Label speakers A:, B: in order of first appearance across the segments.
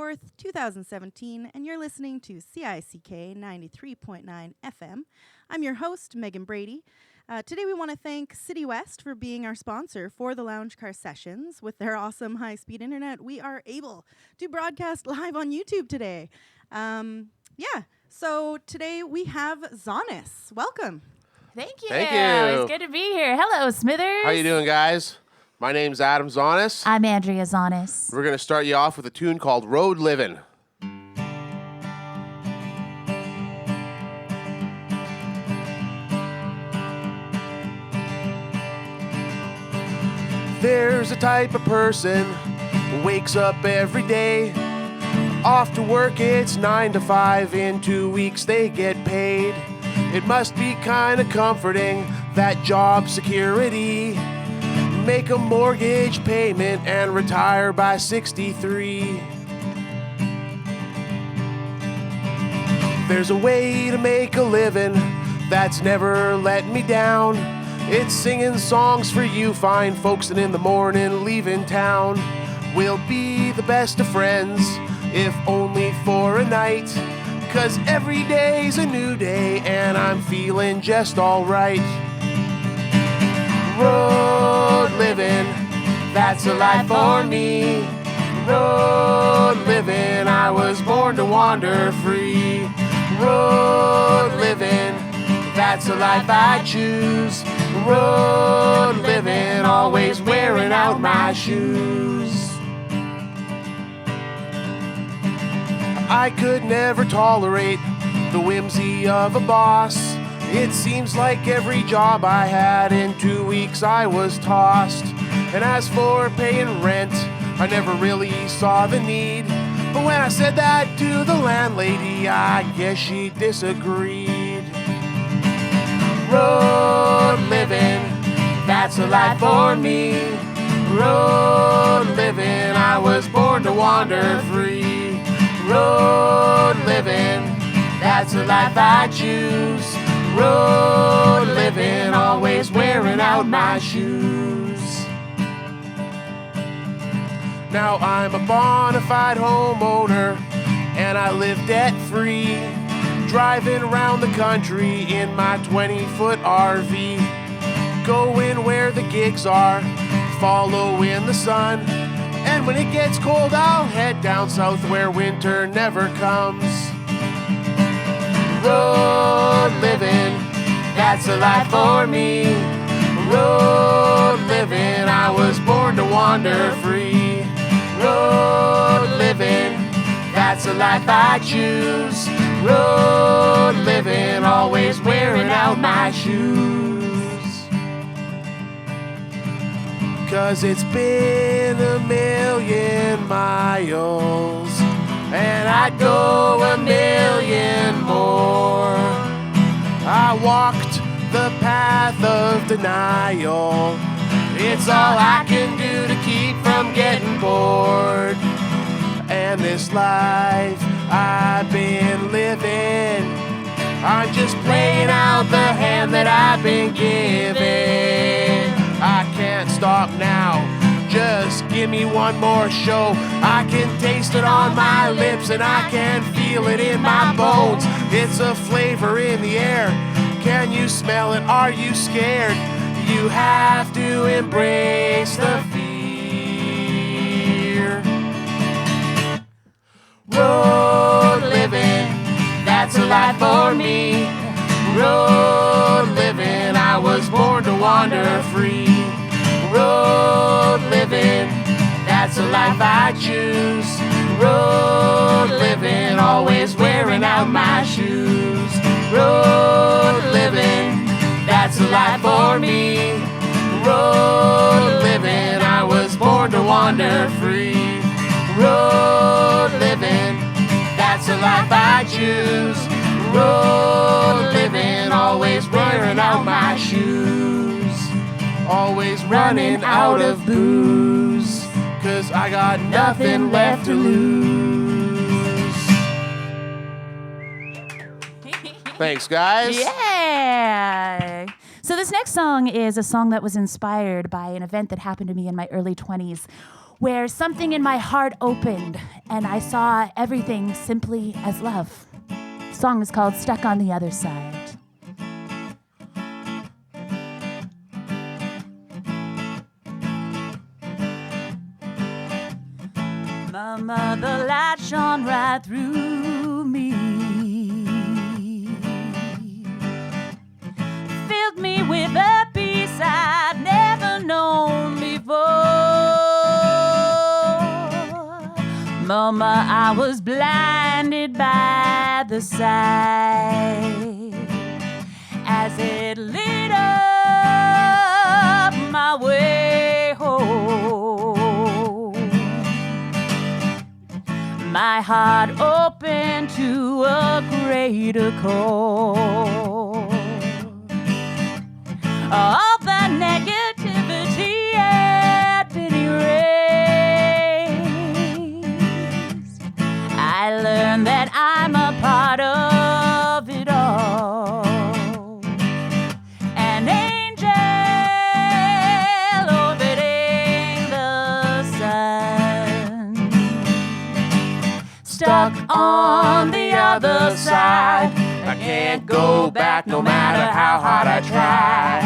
A: 4th, 2017, and you're listening to CICK 93.9 FM. I'm your host, Megan Brady. Today we want to thank City West for being our sponsor for the Lounge Car Sessions. With their awesome high-speed internet, we are able to broadcast live on YouTube today. So today we have Zonnis. Welcome.
B: Thank you.
C: Thank you.
B: It's good to be here. Hello, Smithers.
C: How you doing, guys? My name's Adam Zonnis.
B: I'm Andrea Zonnis.
C: We're going to start you off with a tune called Road Livin'. There's a type of person who wakes up every day. Off to work, it's 9 to 5. In 2 weeks, they get paid. It must be kind of comforting, that job security. Make a mortgage payment and retire by 63. There's a way to make a living that's never let me down. It's singing songs for you fine folks, and in the morning leaving town. We'll be the best of friends, if only for a night. 'Cause every day's a new day and I'm feeling just alright. Road living, that's a life for me. Road living, I was born to wander free. Road living, that's a life I choose. Road living, always wearing out my shoes. I could never tolerate the whimsy of a boss. It seems like every job I had, in 2 weeks I was tossed. And as for paying rent, I never really saw the need. But when I said that to the landlady, I guess she disagreed. Road living, that's a life for me. Road living, I was born to wander free. Road living, that's a life I choose. Road living, always wearing out my shoes. Now I'm a bona fide homeowner, and I live debt-free. Driving around the country in my 20-foot RV. Going where the gigs are, following the sun. And when it gets cold, I'll head down south where winter never comes. Road living, that's a life for me. Road living, I was born to wander free. Road living, that's a life I choose. Road living, always wearing out my shoes. 'Cause it's been a million miles, and I'd go a million more. I walked the path of denial. It's all I can do to keep from getting bored. And this life I've been living, I'm just playing out the hand that I've been given. I can't stop now, just give me one more show. I can taste it on my lips and I can feel it in my bones. It's a flavor in the air, can you smell it? Are you scared? You have to embrace the fear. Road living, that's a life for me. Road living, I was born to wander free. Road living, that's a life I choose. Road living, always wearing out my shoes. Road living, that's a life for me. Road living, I was born to wander free. Road living, that's a life I choose. Road living, always wearing out my shoes. Always running out of booze, 'cause I got nothing left to lose. Thanks, guys.
B: Yeah. So this next song is a song that was inspired by an event that happened to me in my early 20s where something in my heart opened and I saw everything simply as love. The song is called Stuck on the Other Side. My mother light shone right through me, filled me with a peace I'd never known before. Mama, I was blinded by the sight as it lit up my way home. My heart open to a greater call. All the negativity had been erased. I learned that I'm a part of it all. An angel orbiting the sun, stuck on the other side.
C: I can't go back no matter how hard I try.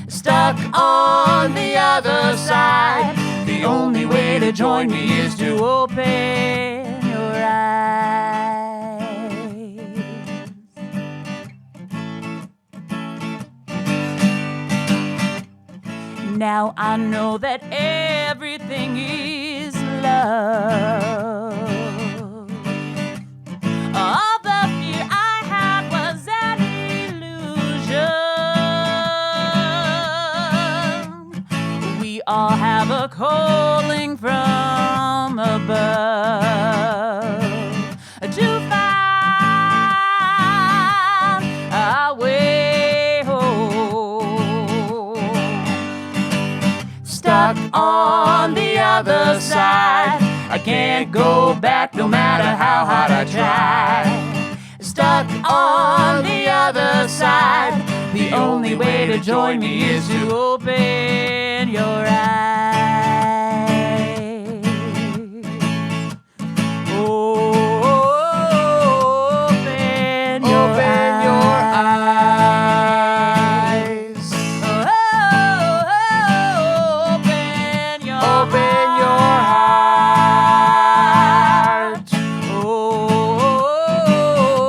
C: Stuck on the other side. The only way to join me is to
B: open your eyes. Now I know that everything is love. All the fear I had was an illusion. We all have a calling from above to find our way home.
C: stuck on the other side. I can't go back no matter how hard I try. Stuck on the other side. The only way to join me is to
B: open your eyes. Open your
C: eyes.
B: Open your
C: heart.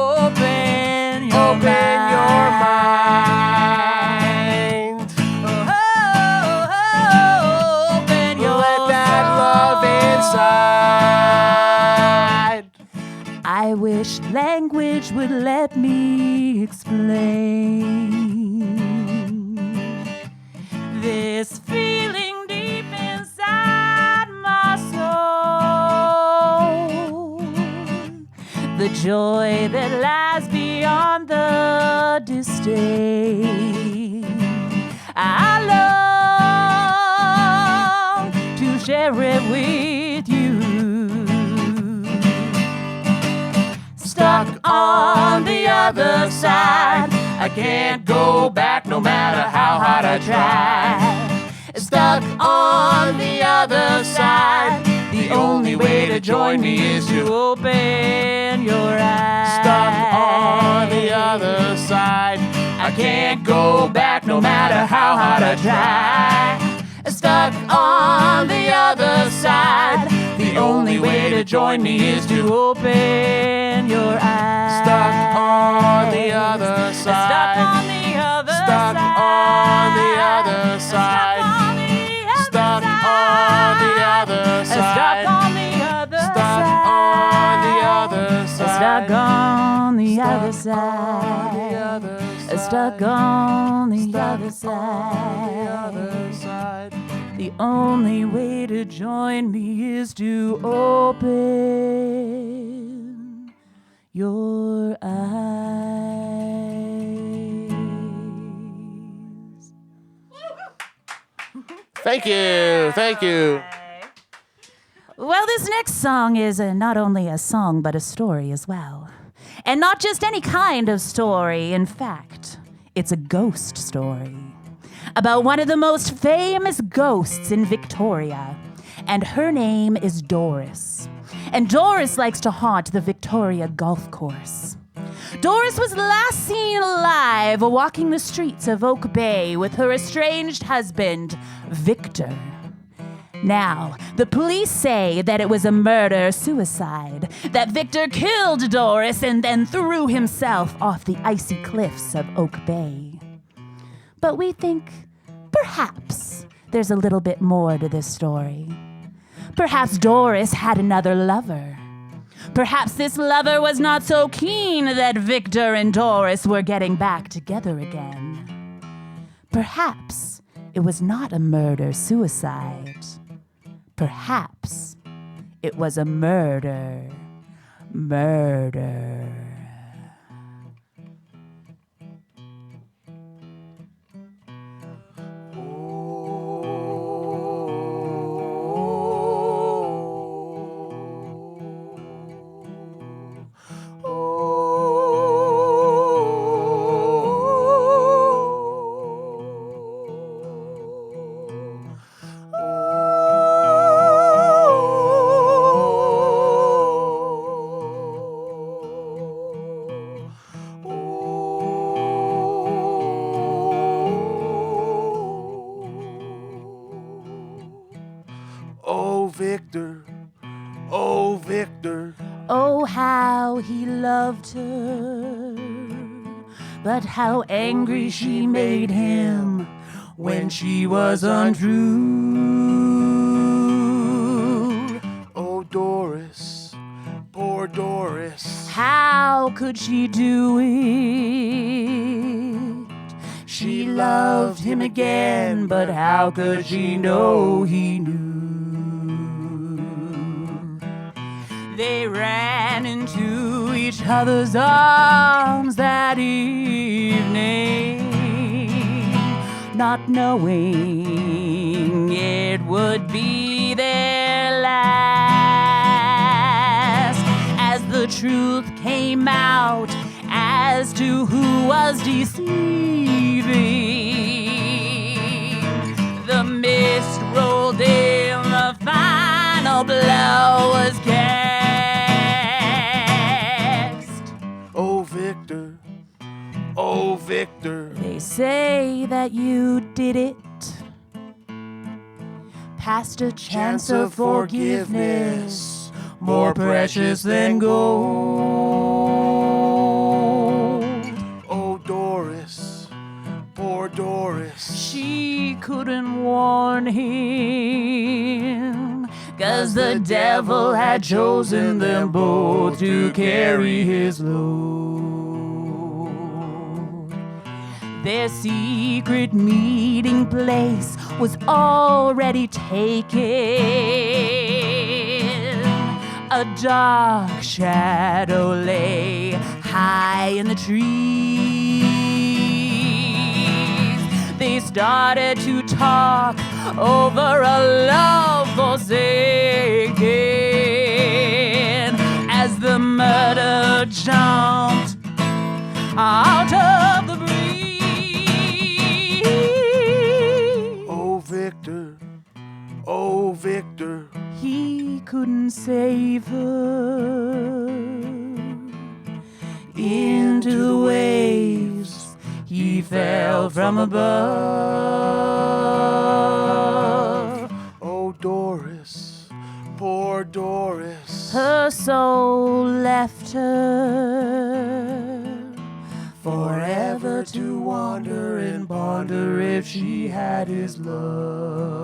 B: Open your
C: mind.
B: Open your
C: Let that love inside.
B: I wish language would let me explain this feeling deep inside my soul, the joy that lies beyond the disdain. I long to share it with you.
C: Stuck on the other side. I can't go back no matter how hard I try. Stuck on the other side. The only way to join me is to
B: open your eyes.
C: stuck on the other side. I can't go back no matter how hard I try. Stuck on the other side. The only way to join me is to
B: open your eyes.
C: stuck on the other side.
B: Stuck on the other
C: Stuck
B: side.
C: on the other side. Stuck on the other side.
B: Stuck on the other
C: Stuck
B: side.
C: on the other side.
B: Stuck on the other
C: Stuck on the
B: side.
C: other
B: Stuck on the
C: Stuck
B: other
C: on the
B: side.
C: other side.
B: The only way to join me is to open your eyes.
C: Thank you. Thank you.
B: Well, this next song is not only a song, but a story as well. And not just any kind of story. In fact, it's a ghost story about one of the most famous ghosts in Victoria. and her name is Doris. And Doris likes to haunt the Victoria Golf Course. Doris was last seen alive walking the streets of Oak Bay with her estranged husband, Victor. Now, the police say that it was a murder-suicide, that Victor killed Doris and then threw himself off the icy cliffs of Oak Bay. But we think perhaps there's a little bit more to this story. Perhaps Doris had another lover. Perhaps this lover was not so keen that Victor and Doris were getting back together again. Perhaps it was not a murder-suicide. Perhaps it was a murder.
C: Oh, Victor.
B: Oh, how he loved her, but how angry she made him when she was untrue.
C: Oh, Doris, poor Doris.
B: How could she do it? She loved him again, but how could she know he knew? They ran into each other's arms that evening, not knowing it would be their last. As the truth came out as to who was deceiving, the mist rolled in, the final blow was cast.
C: Oh, Victor.
B: They say that you did it, past a chance of forgiveness, more precious than gold.
C: Oh, Doris, poor Doris.
B: She couldn't warn him, 'cause the devil had chosen them both to carry his load. Their secret meeting place was already taken. A dark shadow lay high in the trees. They started to talk over a love forsaken as the murder jumped out of the breeze.
C: Oh, Victor.
B: He couldn't save her. Into the waves he fell from above.
C: Oh, Doris, poor Doris.
B: Her soul left her, forever to wander and ponder if she had his love.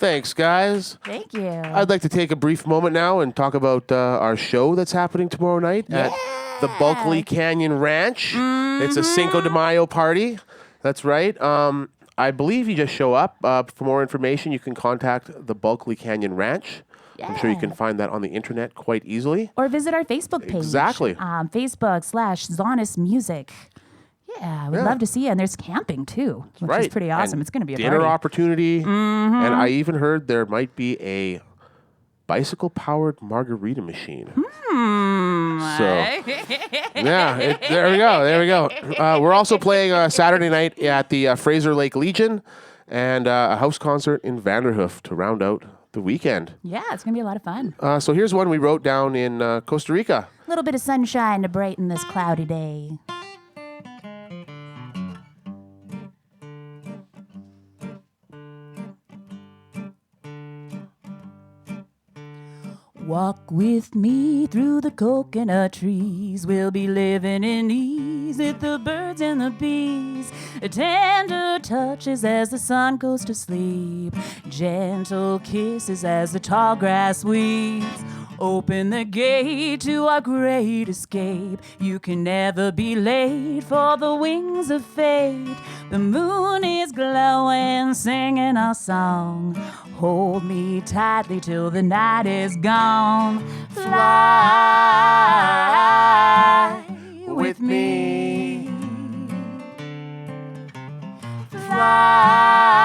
C: Thanks, guys.
B: Thank you.
C: I'd like to take a brief moment now and talk about our show that's happening tomorrow night at the Bulkley Canyon Ranch. It's a Cinco de Mayo party. That's right. I believe you just show up. For more information, you can contact the Bulkley Canyon Ranch. I'm sure you can find that on the internet quite easily.
B: Or visit our Facebook page.
C: Exactly.
B: Facebook/Zonnis Music. Yeah, we'd love to see you. And there's camping too, which is pretty awesome.
C: And
B: it's going to be a
C: dinner
B: party.
C: opportunity. And I even heard there might be a bicycle-powered margarita machine. So, there we go. We're also playing Saturday night at the Fraser Lake Legion and a house concert in Vanderhoof to round out the weekend.
B: Yeah, it's going to be a lot of fun.
C: So here's one we wrote down in Costa Rica.
B: A little bit of sunshine to brighten this cloudy day. Walk with me through the coconut trees. We'll be living in ease with the birds and the bees. Tender touches as the sun goes to sleep. Gentle kisses as the tall grass weeps. Open the gate to our great escape. You can never be late for the wings of fate. The moon is glowing, singing our song. Hold me tightly till the night is gone. Fly with me. Fly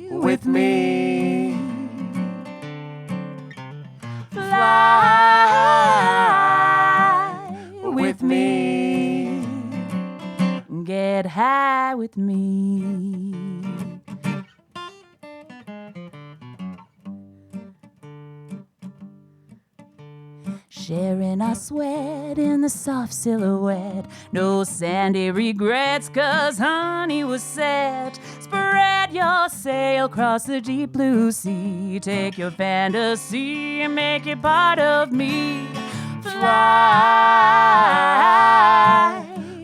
B: with me. Fly with me. Get high with me. Sharing our sweat in the soft silhouette. No sandy regrets, 'cause honey was set. Spread your sail across the deep blue sea. Take your fantasy and make it part of me. Fly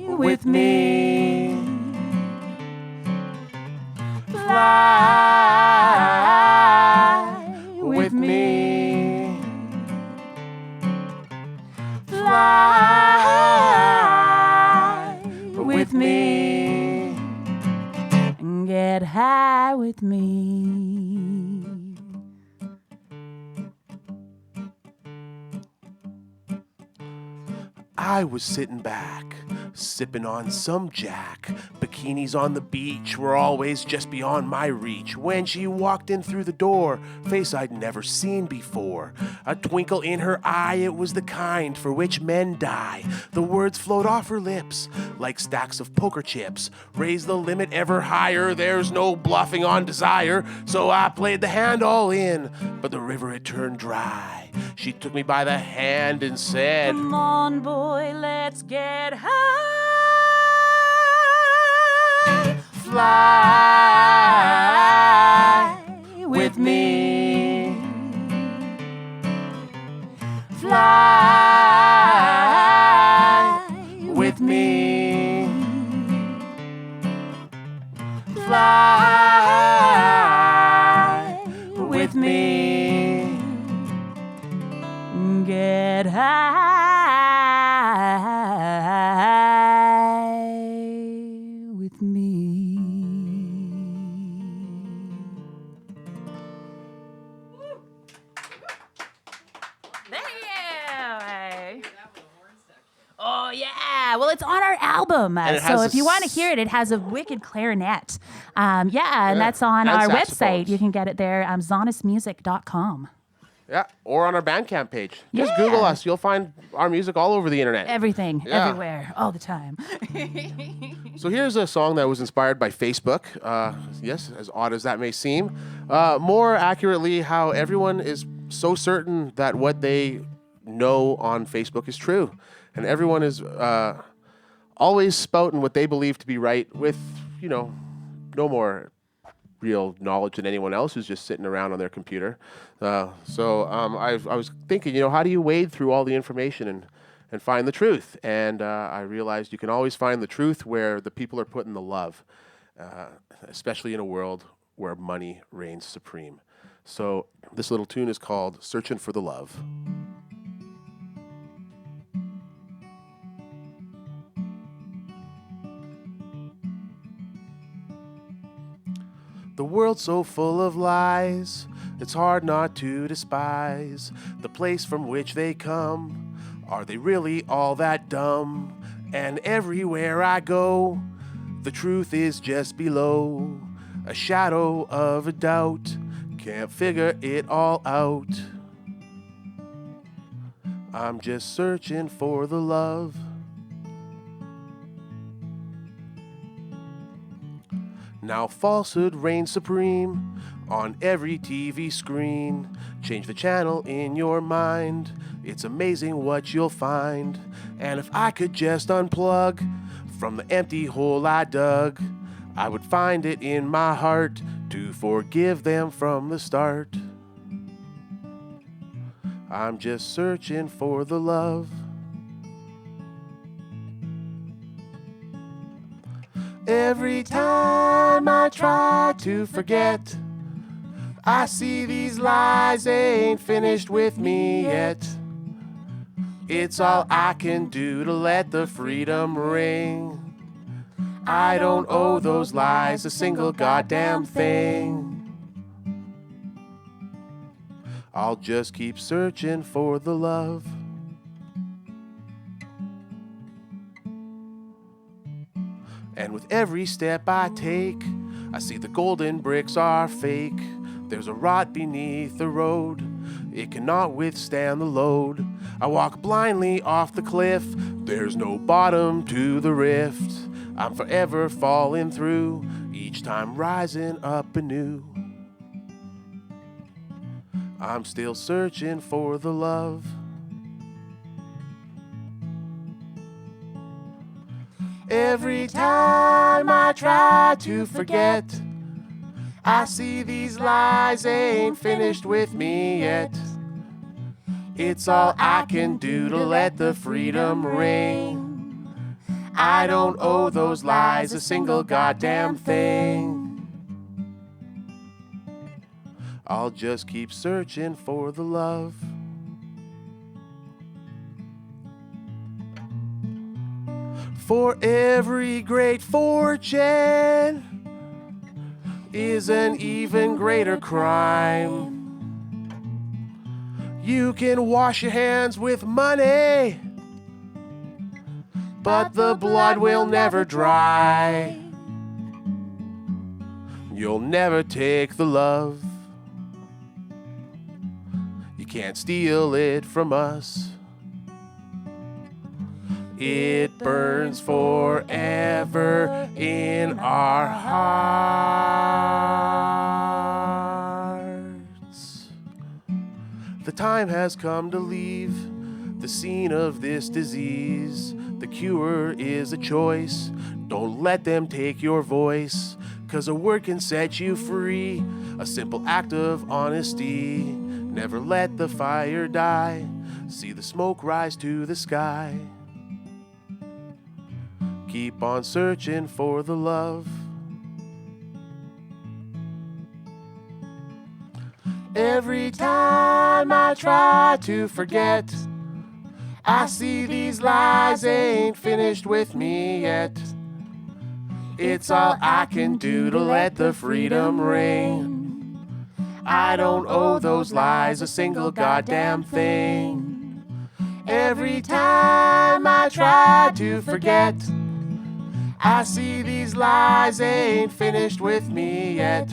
B: with me. Fly with me. Fly with me and get high with me.
C: I was sitting back, sipping on some Jack. Bikinis on the beach were always just beyond my reach. When she walked in through the door, face I'd never seen before. A twinkle in her eye, it was the kind for which men die. The words flowed off her lips like stacks of poker chips. Raise the limit ever higher, there's no bluffing on desire. So I played the hand all in, but the river had turned dry. She took me by the hand and said,
B: Come on, boy, let's get high. Fly with me. Fly with me. Fly with me. Get high with me. Thank you. Oh, yeah. Well, it's on our album. So if you want to hear it, it has a wicked clarinet. And that's on our website. You can get it there, zonnismusic.com.
C: Yeah, or on our Bandcamp page. Just Google us. You'll find our music all over the internet.
B: Everything, everywhere, all the time.
C: So here's a song that was inspired by Facebook. Yes, as odd as that may seem. More accurately, how everyone is so certain that what they know on Facebook is true. And everyone is always spouting what they believe to be right with, no more real knowledge than anyone else who's just sitting around on their computer. So I was thinking, how do you wade through all the information and find the truth? And I realized you can always find the truth where the people are putting the love, especially in a world where money reigns supreme. So this little tune is called Searching for the Love. The world's so full of lies, it's hard not to despise the place from which they come. Are they really all that dumb? And everywhere I go, the truth is just below a shadow of a doubt. Can't figure it all out. I'm just searching for the love. Now falsehood reigns supreme on every TV screen. Change the channel in your mind. It's amazing what you'll find. And if I could just unplug from the empty hole I dug, I would find it in my heart to forgive them from the start. I'm just searching for the love. Every time I try to forget, I see these lies ain't finished with me yet. It's all I can do to let the freedom ring. I don't owe those lies a single goddamn thing. I'll just keep searching for the love. And with every step I take, I see the golden bricks are fake. There's a rot beneath the road, it cannot withstand the load. I walk blindly off the cliff, there's no bottom to the rift. I'm forever falling through, each time rising up anew. I'm still searching for the love. Every time I try to forget, I see these lies ain't finished with me yet. It's all I can do to let the freedom ring. I don't owe those lies a single goddamn thing. I'll just keep searching for the love. For every great fortune is an even greater crime. You can wash your hands with money, but the blood will never dry. You'll never take the love. You can't steal it from us. It burns forever in our hearts. The time has come to leave the scene of this disease. The cure is a choice. Don't let them take your voice, 'cause a word can set you free. A simple act of honesty. Never let the fire die. See the smoke rise to the sky. Keep on searching for the love. Every time I try to forget, I see these lies ain't finished with me yet. It's all I can do to let the freedom ring. I don't owe those lies a single goddamn thing. Every time I try to forget, I see these lies ain't finished with me yet.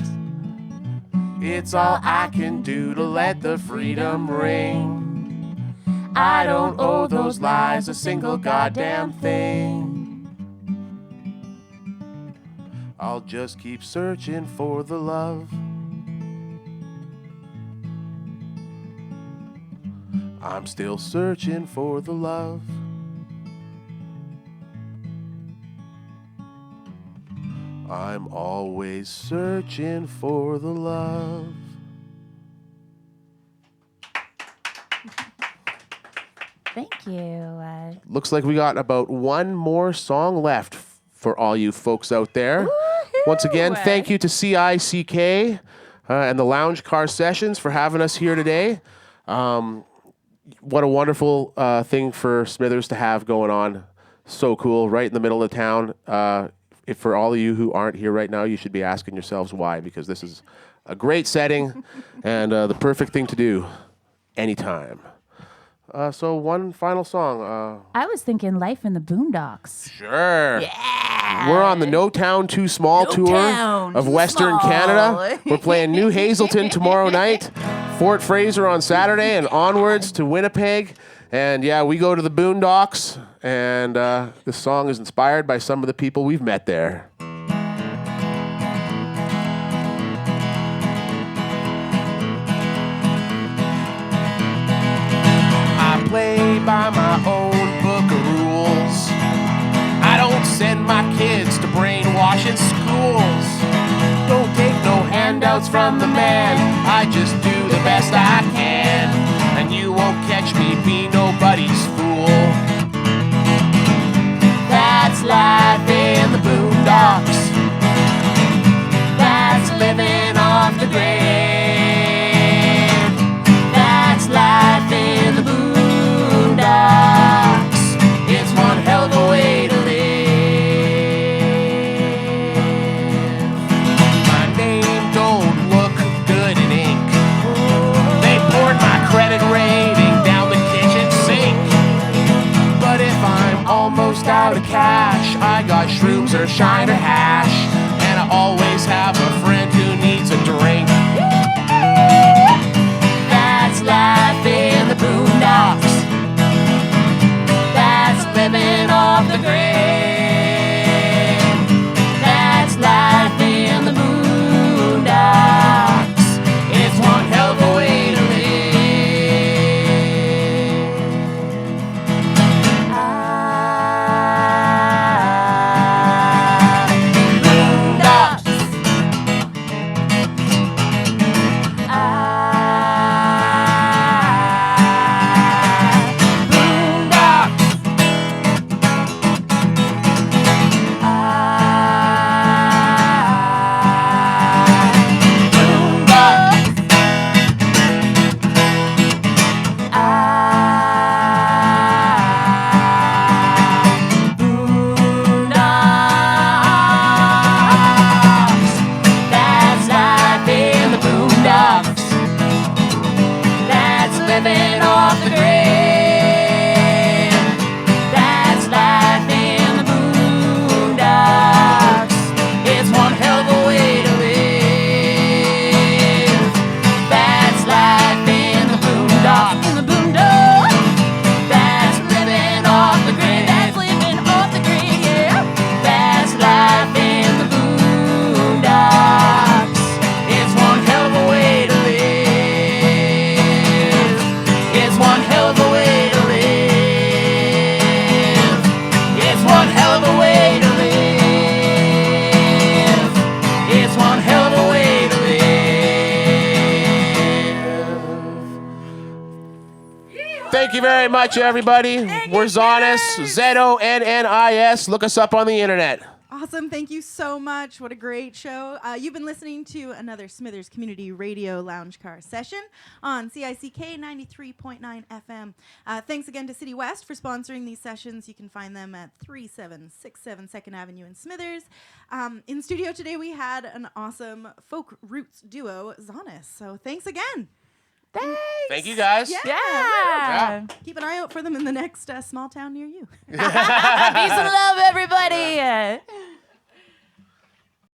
C: It's all I can do to let the freedom ring. I don't owe those lies a single goddamn thing. I'll just keep searching for the love. I'm still searching for the love. I'm always searching for the love.
B: Thank you.
C: Looks like we got about one more song left for all you folks out there.
B: Woohoo!
C: Once again, thank you to CICK and the Lounge Car Sessions for having us here today. What a wonderful thing for Smithers to have going on. So cool, right in the middle of town. If for all of you who aren't here right now, you should be asking yourselves why, because this is a great setting and the perfect thing to do anytime. So one final song.
B: I was thinking Life in the Boondocks.
C: Sure.
B: Yeah.
C: We're on the No Town Too Small tour of Western Canada. We're playing New Hazelton tomorrow night, Fort Fraser on Saturday, and onwards to Winnipeg. And yeah, we go to the Boondocks, and this song is inspired by some of the people we've met there. I play by my own book of rules. I don't send my kids to brainwashing schools. Don't take no handouts from the man. I just do the best I can, and you won't catch me be nobody's fool. That's life in the boondocks. That's living off the grid. That's life in the boondocks. It's one hell of a way to live. My name don't look good in ink. They poured my credit rating down the kitchen sink. But if I'm almost out of cash, I got shrooms or shine or hash, and I always have a friend who needs a drink. That's life in the boondocks. That's living off the grid. That's life in the boondocks. It's one hell of a way to live. Living off the grid. That's life in the boondocks. It's one hell of a way to live. That's life in the boondocks. In the boondocks. That's living off the grid. That's living off the grid, yeah. That's life in the boondocks. It's one hell of a way to live. One hell of a way to live. It's one hell of a way to live. It's one hell of a way to live. Thank you very much, everybody. We're Zonnis, Zonnis. Look us up on the internet.
A: Awesome. Thank you so much. What a great show. You've been listening to another Smithers Community Radio Lounge Car session on CICK 93.9 FM. Thanks again to City West for sponsoring these sessions. You can find them at 3767 2nd Avenue in Smithers. In studio today, we had an awesome folk roots duo, Zonnis. So thanks again.
B: Thanks.
C: Thank you, guys.
B: Yeah.
A: Keep an eye out for them in the next small town near you.
B: Peace and love, everybody.